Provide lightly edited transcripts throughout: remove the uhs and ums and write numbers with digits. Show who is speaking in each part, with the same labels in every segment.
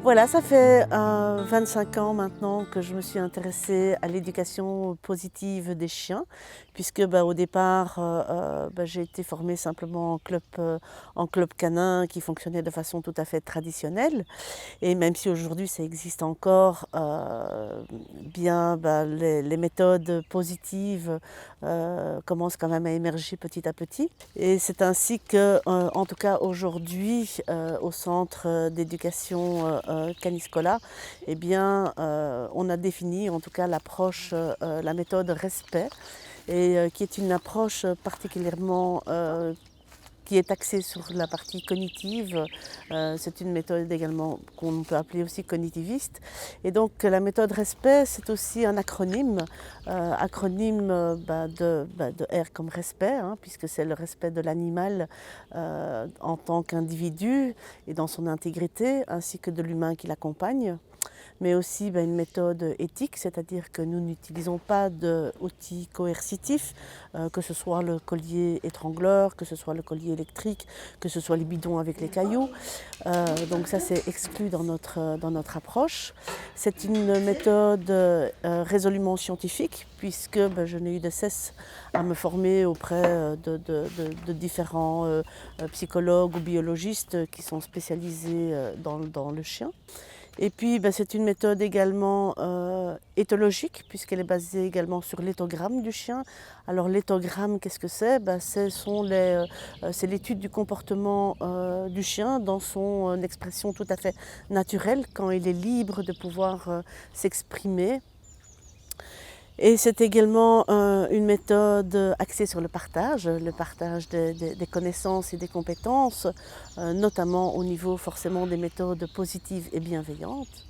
Speaker 1: Voilà, ça fait 25 ans maintenant que je me suis intéressée à l'éducation positive des chiens, puisque au départ, j'ai été formée simplement en club canin qui fonctionnait de façon tout à fait traditionnelle. Et même si aujourd'hui ça existe encore, les méthodes positives commencent quand même à émerger petit à petit. Et c'est ainsi que, en tout cas aujourd'hui, au centre d'éducation Caniscola, eh bien, on a défini en tout cas l'approche, la méthode respect, et qui est une approche particulièrement qui est axée sur la partie cognitive. C'est une méthode également qu'on peut appeler aussi cognitiviste. Et donc la méthode respect, c'est aussi un acronyme, de R comme respect, hein, puisque c'est le respect de l'animal en tant qu'individu et dans son intégrité, ainsi que de l'humain qui l'accompagne. Mais aussi une méthode éthique, c'est-à-dire que nous n'utilisons pas d'outils coercitifs, que ce soit le collier étrangleur, que ce soit le collier électrique, que ce soit les bidons avec les cailloux. Donc ça, c'est exclu dans notre approche. C'est une méthode résolument scientifique, puisque je n'ai eu de cesse à me former auprès de différents psychologues ou biologistes qui sont spécialisés dans le chien. Et puis c'est une méthode également éthologique, puisqu'elle est basée également sur l'éthogramme du chien. Alors l'éthogramme, qu'est-ce que c'est? C'est l'étude du comportement du chien dans son expression tout à fait naturelle, quand il est libre de pouvoir s'exprimer. Et c'est également une méthode axée sur le partage des connaissances et des compétences, notamment au niveau forcément des méthodes positives et bienveillantes.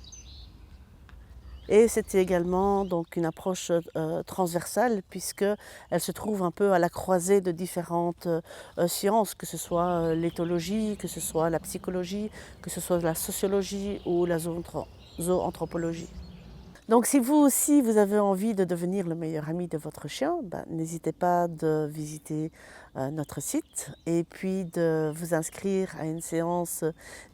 Speaker 1: Et c'est également donc une approche transversale, puisqu'elle se trouve un peu à la croisée de différentes sciences, que ce soit l'éthologie, que ce soit la psychologie, que ce soit la sociologie ou la zoanthropologie. Donc si vous aussi vous avez envie de devenir le meilleur ami de votre chien, n'hésitez pas de visiter notre site et puis de vous inscrire à une séance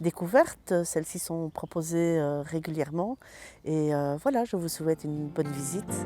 Speaker 1: découverte. Celles-ci sont proposées régulièrement et voilà, je vous souhaite une bonne visite.